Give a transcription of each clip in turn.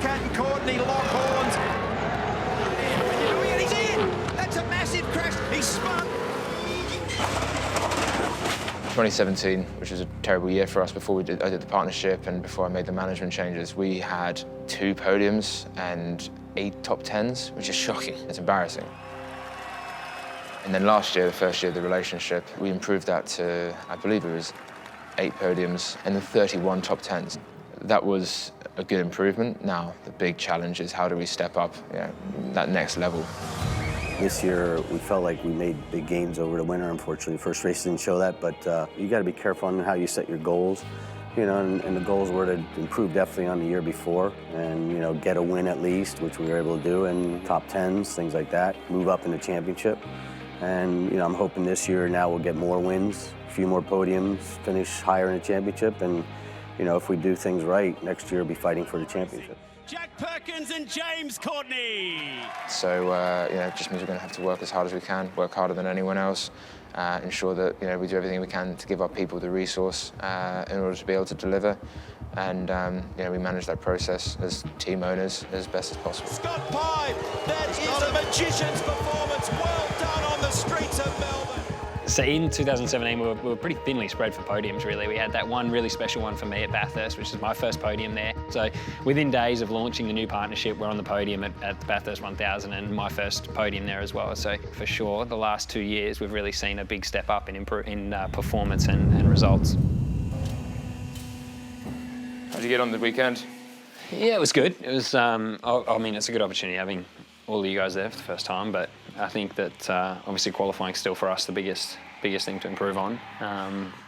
and Courtney lock horns. And he's in! That's a massive crash. He spun. 2017, which was a terrible year for us before I did the partnership and before I made the management changes, we had 2 podiums and 8 top 10s, which is shocking. It's embarrassing. And then last year, the first year of the relationship, we improved that to, I believe it was 8 podiums and then 31 top 10s. That was a good improvement. Now, the big challenge is how do we step up, that next level. This year, we felt like we made big gains over the winter. Unfortunately, the first race didn't show that, but you got to be careful on how you set your goals. And the goals were to improve definitely on the year before and, get a win at least, which we were able to do, and top 10s, things like that, move up in the championship. And, I'm hoping this year now we'll get more wins, a few more podiums, finish higher in the championship, and, if we do things right, next year we'll be fighting for the championship. Jack Perkins and James Courtney. So, it just means we're going to have to work as hard as we can, work harder than anyone else, ensure that, we do everything we can to give our people the resource in order to be able to deliver. And, we manage that process as team owners as best as possible. Scott Pye, that is a magician's performance. Well done on the streets of Melbourne. So in 2017, we were pretty thinly spread for podiums, really. We had that one really special one for me at Bathurst, which is my first podium there. So within days of launching the new partnership, we're on the podium at the Bathurst 1000 and my first podium there as well. So for sure, the last 2 years, we've really seen a big step up in performance and results. How'd you get on the weekend? Yeah, it was good. It was, it's a good opportunity having all of you guys there for the first time, but I think that obviously qualifying still for us the biggest thing to improve on.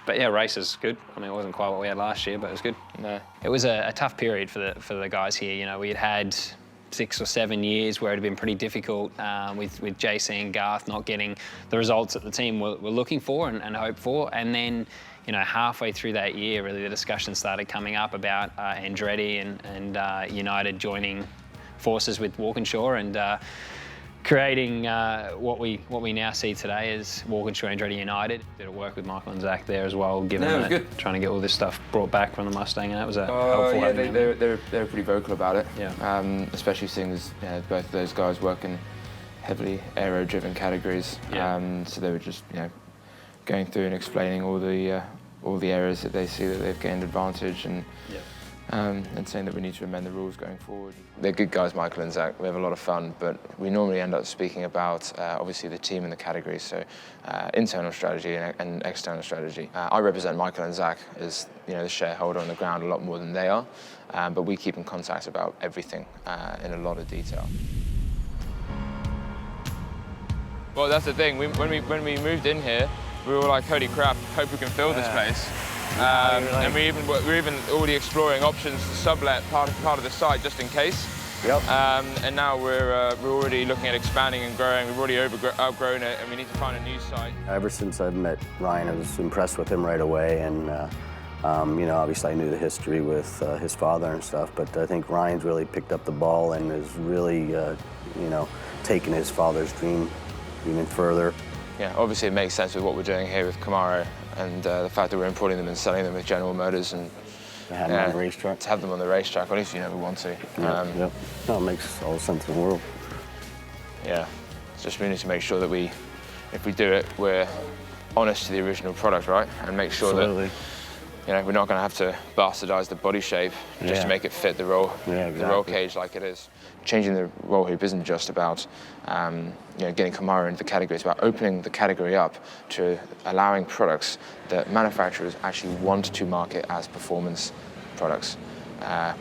But yeah, race is good. It wasn't quite what we had last year, but it was good. No. It was a tough period for the guys here. We had 6 or 7 years where it had been pretty difficult with JC and Garth not getting the results that the team were looking for and hoped for. And then, halfway through that year, really the discussion started coming up about Andretti and United joining forces with Walkinshaw and creating what we now see today as Walkinshaw Andretti United. Did work with Michael and Zach there as well, trying to get all this stuff brought back from the Mustang, and that was helpful. Yeah, they were pretty vocal about it. Yeah. Especially seeing as both of those guys work in heavily aero-driven categories. Yeah. So they were just going through and explaining all the areas that they see that they've gained advantage and. Yeah. And saying that we need to amend the rules going forward. They're good guys, Michael and Zach. We have a lot of fun, but we normally end up speaking about, obviously, the team and the categories, so internal strategy and external strategy. I represent Michael and Zach as, the shareholder on the ground a lot more than they are, but we keep in contact about everything in a lot of detail. Well, that's the thing. When we moved in here, we were like, holy crap, hope we can fill this place. And we're even already exploring options to sublet part of the site just in case. Yep. And now we're already looking at expanding and growing. We've already outgrown it, and we need to find a new site. Ever since I've met Ryan, I was impressed with him right away, and obviously I knew the history with his father and stuff, but I think Ryan's really picked up the ball and has really, taken his father's dream even further. Yeah, obviously it makes sense with what we're doing here with Camaro and the fact that we're importing them and selling them with General Motors and to have them on the racetrack. To have them on the racetrack, or at least we want to. Yeah. No, it makes all the sense in the world. Yeah, it's just we need to make sure that if we do it, we're honest to the original product, right? And make sure Absolutely. that we're not going to have to bastardize the body shape just to make it fit the roll, the roll cage like it is. Changing the roll hoop isn't just about getting Camaro into the category. It's about opening the category up to allowing products that manufacturers actually want to market as performance products,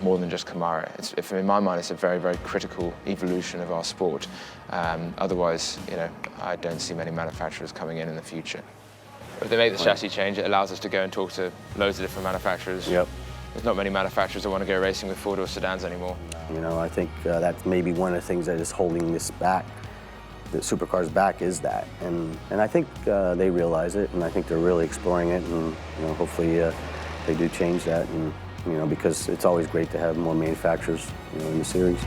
more than just Camaro. In my mind, it's a very, very critical evolution of our sport. Otherwise, I don't see many manufacturers coming in the future. If they make the chassis change, it allows us to go and talk to loads of different manufacturers. Yep. There's not many manufacturers that want to go racing with four-door sedans anymore. I think that's maybe one of the things that is holding this back, the Supercars back, is that. And I think they realize it, and I think they're really exploring it, and hopefully they do change that, and because it's always great to have more manufacturers in the series.